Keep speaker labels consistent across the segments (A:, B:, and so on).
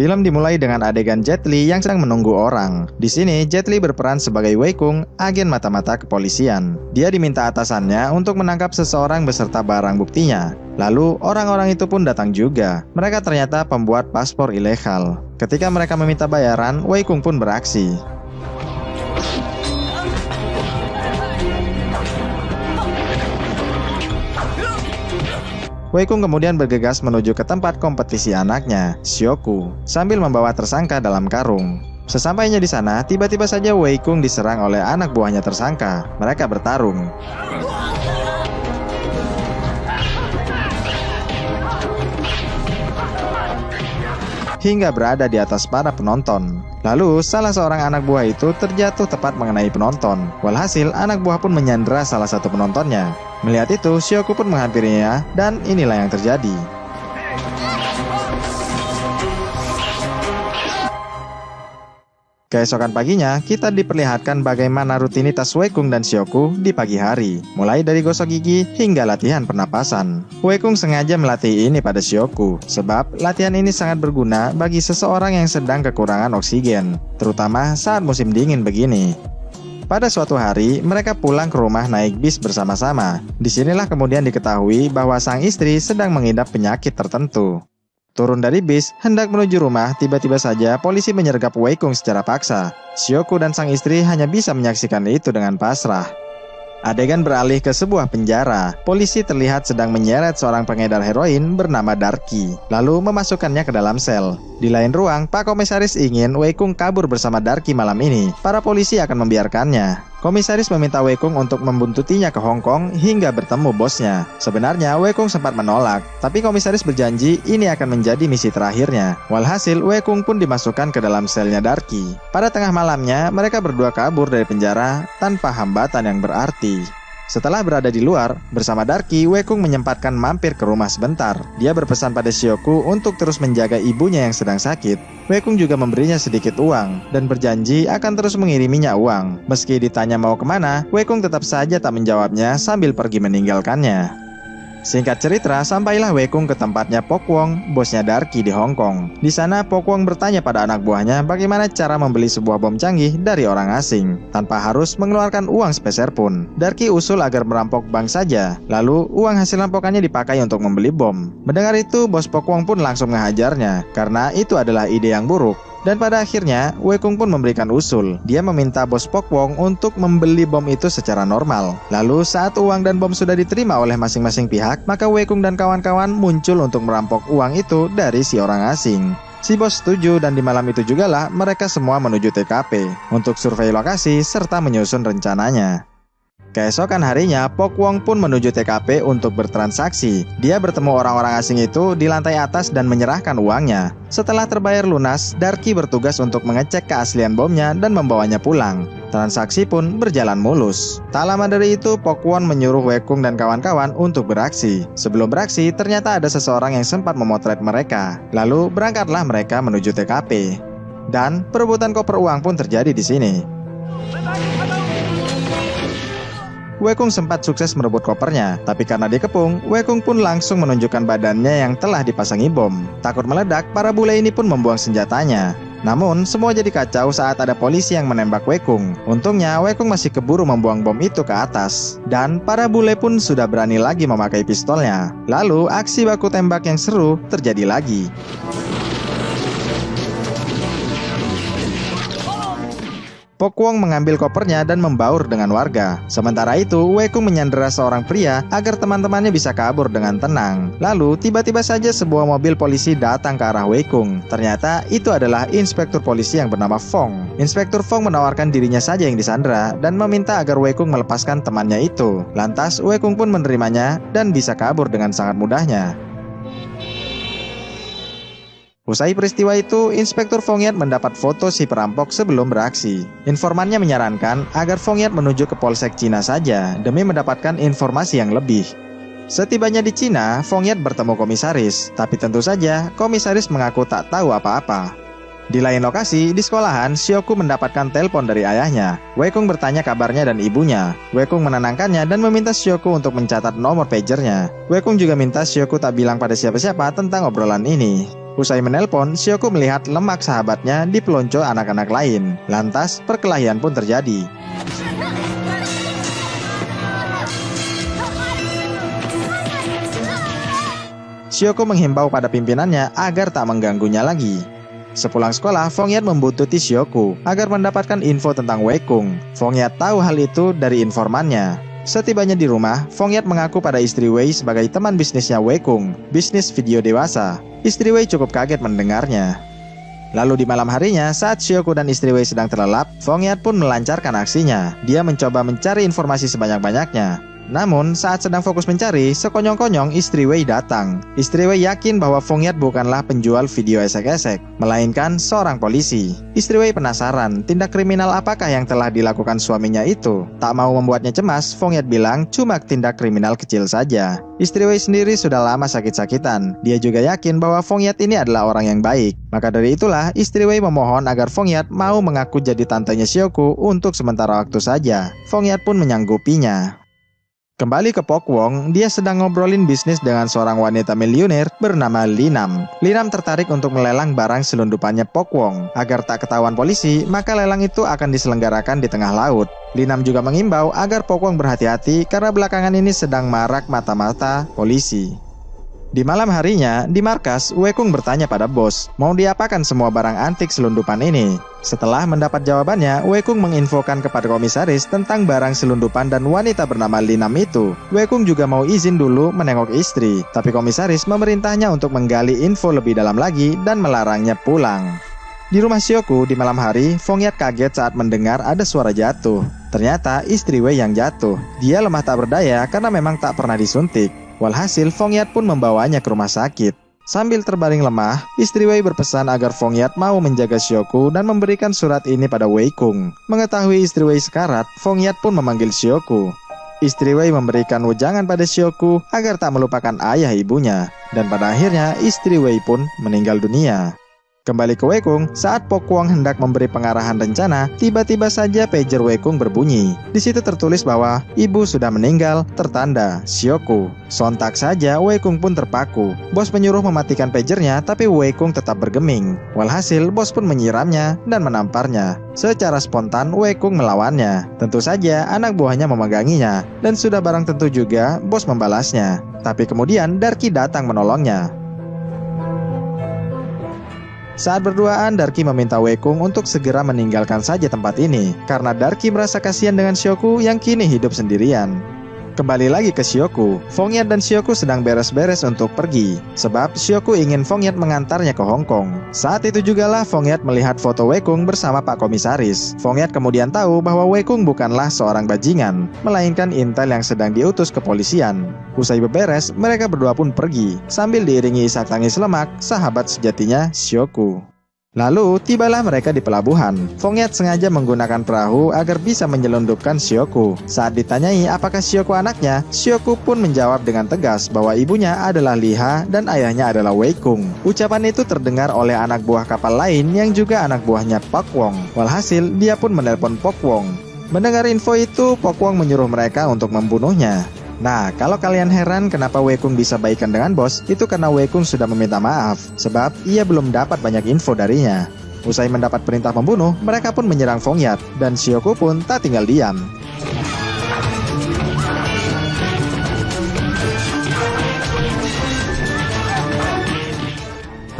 A: Film dimulai dengan adegan Jet Li yang sedang menunggu orang. Di sini, Jet Li berperan sebagai Wei Kung, agen mata-mata kepolisian. Dia diminta atasannya untuk menangkap seseorang beserta barang buktinya. Lalu, orang-orang itu pun datang juga. Mereka ternyata pembuat paspor ilegal. Ketika mereka meminta bayaran, Wei Kung pun beraksi. Wei Kung kemudian bergegas menuju ke tempat kompetisi anaknya, Xiaoku, sambil membawa tersangka dalam karung. Sesampainya di sana, tiba-tiba saja Wei Kung diserang oleh anak buahnya tersangka. Mereka bertarung. Hingga berada di atas para penonton. Lalu, salah seorang anak buah itu terjatuh tepat mengenai penonton. Walhasil, anak buah pun menyandera salah satu penontonnya. Melihat itu, Xiaoku pun menghampirinya, dan inilah yang terjadi. Keesokan paginya, kita diperlihatkan bagaimana rutinitas Wei Kung dan Xiaoku di pagi hari, mulai dari gosok gigi hingga latihan pernapasan. Wei Kung sengaja melatih ini pada Xiaoku, sebab latihan ini sangat berguna bagi seseorang yang sedang kekurangan oksigen, terutama saat musim dingin begini. Pada suatu hari, mereka pulang ke rumah naik bis bersama-sama. Disinilah kemudian diketahui bahwa sang istri sedang mengidap penyakit tertentu. Turun dari bis, hendak menuju rumah, tiba-tiba saja polisi menyergap Wei Kung secara paksa. Xiaoku dan sang istri hanya bisa menyaksikan itu dengan pasrah. Adegan beralih ke sebuah penjara. Polisi terlihat sedang menyeret seorang pengedar heroin bernama Darky, lalu memasukkannya ke dalam sel. Di lain ruang, Pak Komisaris ingin Wei Kung kabur bersama Darky malam ini. Para polisi akan membiarkannya. Komisaris meminta Wei Kung untuk membuntutinya ke Hong Kong hingga bertemu bosnya. Sebenarnya Wei Kung sempat menolak, tapi komisaris berjanji ini akan menjadi misi terakhirnya. Walhasil, Wei Kung pun dimasukkan ke dalam selnya Darky. Pada tengah malamnya, mereka berdua kabur dari penjara tanpa hambatan yang berarti. Setelah berada di luar, bersama Darky, Wei Kung menyempatkan mampir ke rumah sebentar. Dia berpesan pada Xiaoku untuk terus menjaga ibunya yang sedang sakit. Wei Kung juga memberinya sedikit uang, dan berjanji akan terus mengiriminya uang. Meski ditanya mau kemana, Wei Kung tetap saja tak menjawabnya sambil pergi meninggalkannya. Singkat cerita, sampailah Wei Kung ke tempatnya Pok Wong, bosnya Darky di Hong Kong. Di sana, Pok Wong bertanya pada anak buahnya bagaimana cara membeli sebuah bom canggih dari orang asing, tanpa harus mengeluarkan uang sepeser pun. Darky usul agar merampok bank saja, lalu uang hasil rampokannya dipakai untuk membeli bom. Mendengar itu, bos Pok Wong pun langsung menghajarnya, karena itu adalah ide yang buruk. Dan pada akhirnya, Wei Kung pun memberikan usul. Dia meminta bos Pok Wong untuk membeli bom itu secara normal. Lalu saat uang dan bom sudah diterima oleh masing-masing pihak, maka Wei Kung dan kawan-kawan muncul untuk merampok uang itu dari si orang asing. Si bos setuju dan di malam itu jugalah mereka semua menuju TKP untuk survei lokasi serta menyusun rencananya. Keesokan harinya, Pok Wong pun menuju TKP untuk bertransaksi. Dia bertemu orang-orang asing itu di lantai atas dan menyerahkan uangnya. Setelah terbayar lunas, Darky bertugas untuk mengecek keaslian bomnya dan membawanya pulang. Transaksi pun berjalan mulus. Tak lama dari itu, Pok Wong menyuruh Wei Kung dan kawan-kawan untuk beraksi. Sebelum beraksi, ternyata ada seseorang yang sempat memotret mereka. Lalu berangkatlah mereka menuju TKP. Dan perebutan koper uang pun terjadi di sini. Wei Kung sempat sukses merebut kopernya, tapi karena dikepung, Wei Kung pun langsung menunjukkan badannya yang telah dipasangi bom. Takut meledak, para bule ini pun membuang senjatanya. Namun, semua jadi kacau saat ada polisi yang menembak Wei Kung. Untungnya, Wei Kung masih keburu membuang bom itu ke atas. Dan para bule pun sudah berani lagi memakai pistolnya. Lalu, aksi baku tembak yang seru terjadi lagi. Pok Wong mengambil kopernya dan membaur dengan warga. Sementara itu, Wei Kung menyandera seorang pria agar teman-temannya bisa kabur dengan tenang. Lalu, tiba-tiba saja sebuah mobil polisi datang ke arah Wei Kung. Ternyata, itu adalah inspektur polisi yang bernama Fong. Inspektur Fong menawarkan dirinya saja yang disandera dan meminta agar Wei Kung melepaskan temannya itu. Lantas, Wei Kung pun menerimanya dan bisa kabur dengan sangat mudahnya. Usai peristiwa itu, Inspektur Fong Yat mendapat foto si perampok sebelum beraksi. Informannya menyarankan agar Fong Yat menuju ke Polsek Cina saja demi mendapatkan informasi yang lebih. Setibanya di Cina, Fong Yat bertemu komisaris, tapi tentu saja komisaris mengaku tak tahu apa-apa. Di lain lokasi, di sekolahan, Xiaoku mendapatkan telepon dari ayahnya. Wei Kung bertanya kabarnya dan ibunya. Wei Kung menenangkannya dan meminta Xiaoku untuk mencatat nomor pagernya. Wei Kung juga minta Xiaoku tak bilang pada siapa-siapa tentang obrolan ini. Usai menelpon, Shioku melihat lemak sahabatnya di pelonco anak-anak lain. Lantas, perkelahian pun terjadi. Shioku menghimbau pada pimpinannya agar tak mengganggunya lagi. Sepulang sekolah, Fongyat membuntuti Shioku agar mendapatkan info tentang Wei Kung. Fongyat tahu hal itu dari informannya. Setibanya di rumah, Fongyat mengaku pada istri Wei sebagai teman bisnisnya Wei Kung, bisnis video dewasa. Istri Wei cukup kaget mendengarnya. Lalu di malam harinya, saat Shioku dan istri Wei sedang terlelap, Fongyat pun melancarkan aksinya. Dia mencoba mencari informasi sebanyak-banyaknya. Namun, saat sedang fokus mencari, sekonyong-konyong istri Wei datang. Istri Wei yakin bahwa Fongyat bukanlah penjual video esek-esek, melainkan seorang polisi. Istri Wei penasaran, tindak kriminal apakah yang telah dilakukan suaminya itu. Tak mau membuatnya cemas, Fongyat bilang cuma tindak kriminal kecil saja. Istri Wei sendiri sudah lama sakit-sakitan. Dia juga yakin bahwa Fongyat ini adalah orang yang baik. Maka dari itulah, istri Wei memohon agar Fongyat mau mengaku jadi tantenya Shioku untuk sementara waktu saja. Fongyat pun menyanggupinya. Kembali ke Pokwong, dia sedang ngobrolin bisnis dengan seorang wanita miliuner bernama Linam. Linam tertarik untuk melelang barang selundupannya Pokwong. Agar tak ketahuan polisi, maka lelang itu akan diselenggarakan di tengah laut. Linam juga mengimbau agar Pokwong berhati-hati karena belakangan ini sedang marak mata-mata polisi. Di malam harinya, di markas, Wei Kung bertanya pada bos, mau diapakan semua barang antik selundupan ini? Setelah mendapat jawabannya, Wei Kung menginfokan kepada komisaris tentang barang selundupan dan wanita bernama Linam itu. Wei Kung juga mau izin dulu menengok istri, tapi komisaris memerintahnya untuk menggali info lebih dalam lagi dan melarangnya pulang. Di rumah Shioku di malam hari, Fongyat kaget saat mendengar ada suara jatuh. Ternyata istri Wei yang jatuh. Dia lemah tak berdaya karena memang tak pernah disuntik. Walhasil, Fongyat pun membawanya ke rumah sakit. Sambil terbaring lemah, istri Wei berpesan agar Fongyat mau menjaga Shioku dan memberikan surat ini pada Wei Kung. Mengetahui istri Wei sekarat, Fongyat pun memanggil Shioku. Istri Wei memberikan wejangan pada Shioku agar tak melupakan ayah ibunya. Dan pada akhirnya, istri Wei pun meninggal dunia. Kembali ke Wei Kung, saat Pokwong hendak memberi pengarahan rencana, tiba-tiba saja pager Wei Kung berbunyi. Di situ tertulis bahwa ibu sudah meninggal, tertanda Shioku. Sontak saja Wei Kung pun terpaku. Bos menyuruh mematikan pagernya, tapi Wei Kung tetap bergeming. Walhasil, bos pun menyiramnya dan menamparnya. Secara spontan, Wei Kung melawannya. Tentu saja anak buahnya memeganginya, dan sudah barang tentu juga bos membalasnya. Tapi kemudian Darky datang menolongnya. Saat berduaan, Darky meminta Wei Kung untuk segera meninggalkan saja tempat ini, karena Darky merasa kasihan dengan Shioku yang kini hidup sendirian. Kembali lagi ke Shioku, Fongyat dan Shioku sedang beres-beres untuk pergi, sebab Shioku ingin Fongyat mengantarnya ke Hong Kong. Saat itu jugalah Fongyat melihat foto Wei Kung bersama Pak Komisaris. Fongyat kemudian tahu bahwa Wei Kung bukanlah seorang bajingan, melainkan intel yang sedang diutus kepolisian. Usai beberes, mereka berdua pun pergi, sambil diiringi isak tangis lemak sahabat sejatinya Shioku. Lalu, tibalah mereka di pelabuhan. Fongyat sengaja menggunakan perahu agar bisa menyelundupkan Shioku. Saat ditanyai apakah Shioku anaknya, Shioku pun menjawab dengan tegas bahwa ibunya adalah Liha dan ayahnya adalah Wei Kung. Ucapan itu terdengar oleh anak buah kapal lain yang juga anak buahnya Pokwong. Walhasil, dia pun menelpon Pokwong. Mendengar info itu, Pokwong menyuruh mereka untuk membunuhnya. Nah, kalau kalian heran kenapa Wei Kung bisa baikan dengan bos, itu karena Wei Kung sudah meminta maaf, sebab ia belum dapat banyak info darinya. Usai mendapat perintah membunuh, mereka pun menyerang Fongyat, dan Shioku pun tak tinggal diam.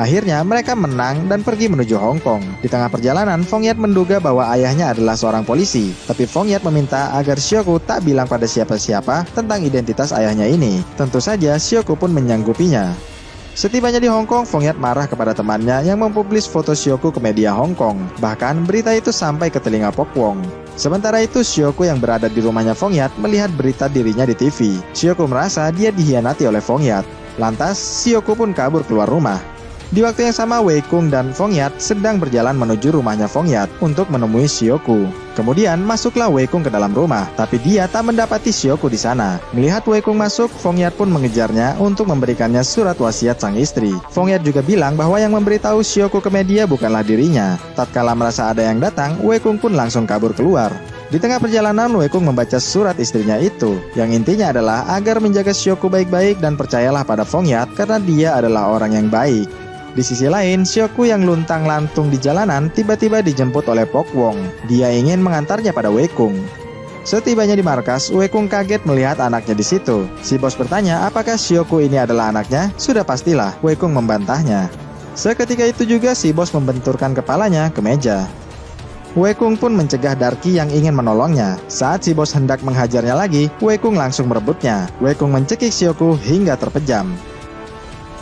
A: Akhirnya mereka menang dan pergi menuju Hong Kong. Di tengah perjalanan, Fongyat menduga bahwa ayahnya adalah seorang polisi. Tapi Fongyat meminta agar Shioku tak bilang pada siapa-siapa tentang identitas ayahnya ini. Tentu saja Shioku pun menyanggupinya. Setibanya di Hong Kong, Fongyat marah kepada temannya yang mempublis foto Shioku ke media Hong Kong. Bahkan berita itu sampai ke telinga Pokwong. Sementara itu, Shioku yang berada di rumahnya Fongyat melihat berita dirinya di TV. Shioku merasa dia dihianati oleh Fongyat. Lantas, Shioku pun kabur keluar rumah. Di waktu yang sama, Wei Kung dan Fongyat sedang berjalan menuju rumahnya Fongyat untuk menemui Shioku. Kemudian masuklah Wei Kung ke dalam rumah, tapi dia tak mendapati Shioku di sana. Melihat Wei Kung masuk, Fongyat pun mengejarnya untuk memberikannya surat wasiat sang istri. Fongyat juga bilang bahwa yang memberitahu Shioku ke media bukanlah dirinya. Tatkala merasa ada yang datang, Wei Kung pun langsung kabur keluar. Di tengah perjalanan, Wei Kung membaca surat istrinya itu, yang intinya adalah agar menjaga Shioku baik-baik dan percayalah pada Fongyat karena dia adalah orang yang baik. Di sisi lain, Sioku yang luntang-lantung di jalanan tiba-tiba dijemput oleh Pokwong. Dia ingin mengantarnya pada Wekung. Setibanya di markas, Wekung kaget melihat anaknya di situ. Si bos bertanya apakah Sioku ini adalah anaknya. Sudah pastilah, Wekung membantahnya. Seketika itu juga si bos membenturkan kepalanya ke meja. Wekung pun mencegah Darky yang ingin menolongnya. Saat si bos hendak menghajarnya lagi, Wekung langsung merebutnya. Wekung mencekik Sioku hingga terpejam.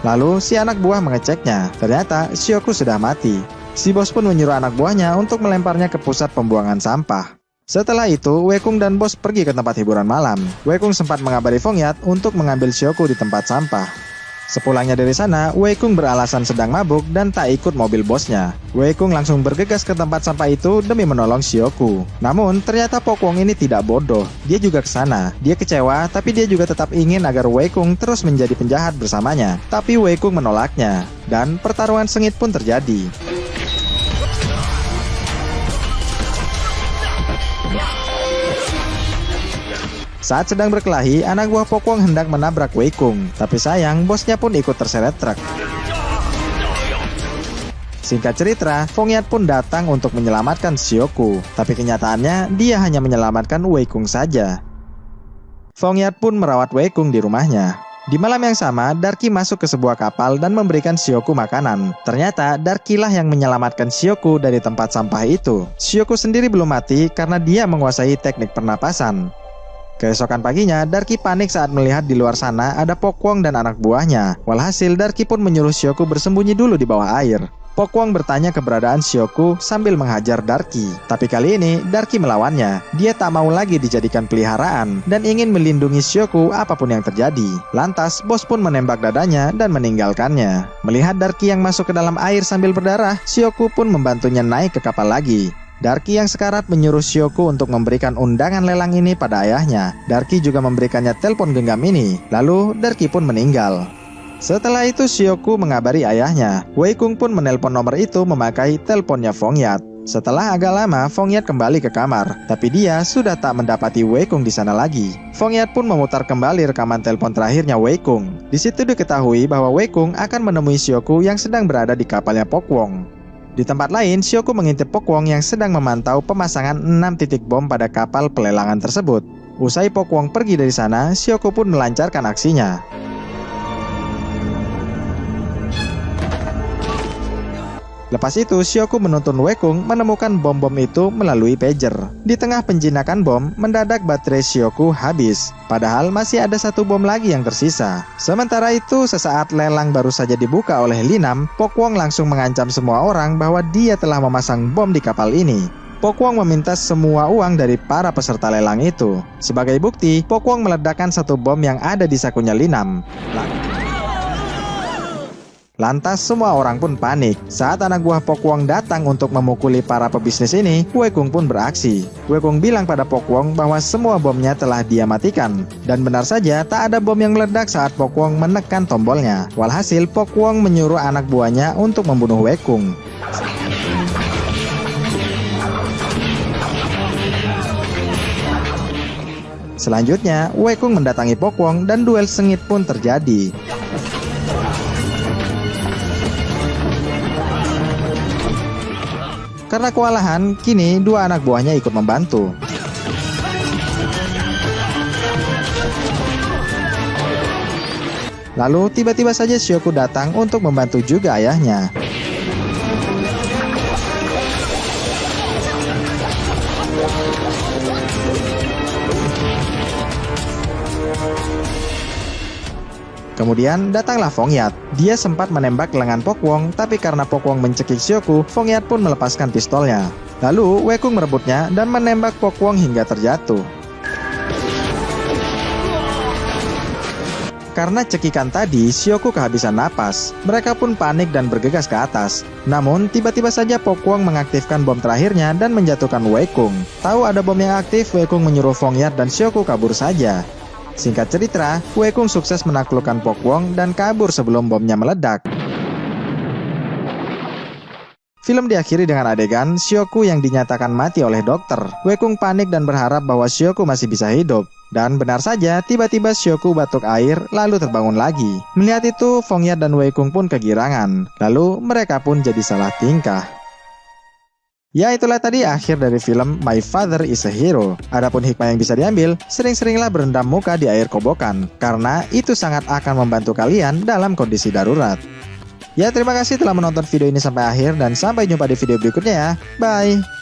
A: Lalu si anak buah mengeceknya. Ternyata Sioku sudah mati. Si bos pun menyuruh anak buahnya untuk melemparnya ke pusat pembuangan sampah. Setelah itu, Wekung dan bos pergi ke tempat hiburan malam. Wekung sempat mengabari Fongyat untuk mengambil Sioku di tempat sampah. Sepulangnya dari sana, Wekung beralasan sedang mabuk dan tak ikut mobil bosnya. Wekung langsung bergegas ke tempat sampah itu demi menolong Sioku. Namun, ternyata Pokwong ini tidak bodoh. Dia juga ke sana. Dia kecewa, tapi dia juga tetap ingin agar Wekung terus menjadi penjahat bersamanya. Tapi Wekung menolaknya, dan pertarungan sengit pun terjadi. Saat sedang berkelahi, anak buah Pokwong hendak menabrak Wekung, tapi sayang bosnya pun ikut terseret truk. Singkat cerita, Fongyat pun datang untuk menyelamatkan Sioku, tapi kenyataannya dia hanya menyelamatkan Wekung saja. Fongyat pun merawat Wekung di rumahnya. Di malam yang sama, Darky masuk ke sebuah kapal dan memberikan Sioku makanan. Ternyata Darky lah yang menyelamatkan Sioku dari tempat sampah itu. Sioku sendiri belum mati karena dia menguasai teknik pernapasan. Keesokan paginya, Darky panik saat melihat di luar sana ada Pokwong dan anak buahnya. Walhasil, Darky pun menyuruh Sioku bersembunyi dulu di bawah air. Pokwong bertanya keberadaan Sioku sambil menghajar Darky. Tapi kali ini, Darky melawannya. Dia tak mau lagi dijadikan peliharaan dan ingin melindungi Sioku apapun yang terjadi. Lantas, bos pun menembak dadanya dan meninggalkannya. Melihat Darky yang masuk ke dalam air sambil berdarah, Sioku pun membantunya naik ke kapal lagi. Darky yang sekarat menyuruh Sioku untuk memberikan undangan lelang ini pada ayahnya. Darky juga memberikannya telepon genggam ini. Lalu Darky pun meninggal. Setelah itu Sioku mengabari ayahnya. Wekung pun menelpon nomor itu memakai teleponnya Fongyat. Setelah agak lama, Fongyat kembali ke kamar, tapi dia sudah tak mendapati Wekung di sana lagi. Fongyat pun memutar kembali rekaman telepon terakhirnya Wekung. Di situ diketahui bahwa Wekung akan menemui Sioku yang sedang berada di kapalnya Pokwong. Di tempat lain, Sioku mengintip Pokwong yang sedang memantau pemasangan 6 titik bom pada kapal pelelangan tersebut. Usai Pokwong pergi dari sana, Sioku pun melancarkan aksinya. Lepas itu, Sioku menuntun Wekung menemukan bom-bom itu melalui pager. Di tengah penjinakan bom, mendadak baterai Sioku habis. Padahal masih ada satu bom lagi yang tersisa. Sementara itu, sesaat lelang baru saja dibuka oleh Linam, Pokwong langsung mengancam semua orang bahwa dia telah memasang bom di kapal ini. Pokwong meminta semua uang dari para peserta lelang itu. Sebagai bukti, Pokwong meledakkan satu bom yang ada di sakunya Linam. Lantas semua orang pun panik. Saat anak buah Pokwong datang untuk memukuli para pebisnis ini, Wekung pun beraksi. Wekung bilang pada Pokwong bahwa semua bomnya telah dia matikan. Dan benar saja, tak ada bom yang meledak saat Pokwong menekan tombolnya. Walhasil, Pokwong menyuruh anak buahnya untuk membunuh Wekung. Selanjutnya, Wekung mendatangi Pokwong dan duel sengit pun terjadi. Karena kewalahan, kini dua anak buahnya ikut membantu. Lalu tiba-tiba saja Sioku datang untuk membantu juga ayahnya. Kemudian datanglah Fongyat. Dia sempat menembak lengan Pokwong, tapi karena Pokwong mencekik Sioku, Fongyat pun melepaskan pistolnya. Lalu Wekung merebutnya dan menembak Pokwong hingga terjatuh. Karena cekikan tadi, Sioku kehabisan napas. Mereka pun panik dan bergegas ke atas. Namun, tiba-tiba saja Pokwong mengaktifkan bom terakhirnya dan menjatuhkan Wekung. Tahu ada bom yang aktif, Wekung menyuruh Fongyat dan Sioku kabur saja. Singkat cerita, Wekung sukses menaklukkan Pokwong dan kabur sebelum bomnya meledak. Film diakhiri dengan adegan Shioku yang dinyatakan mati oleh dokter. Wei Kung panik dan berharap bahwa Shioku masih bisa hidup. Dan benar saja, tiba-tiba Shioku batuk air lalu terbangun lagi. Melihat itu, Fong Yat dan Wei Kung pun kegirangan. Lalu mereka pun jadi salah tingkah. Ya, itulah tadi akhir dari film My Father is a Hero. Adapun hikmah yang bisa diambil, sering-seringlah berendam muka di air kobokan, karena itu sangat akan membantu kalian dalam kondisi darurat. Ya, terima kasih telah menonton video ini sampai akhir dan sampai jumpa di video berikutnya ya. Bye!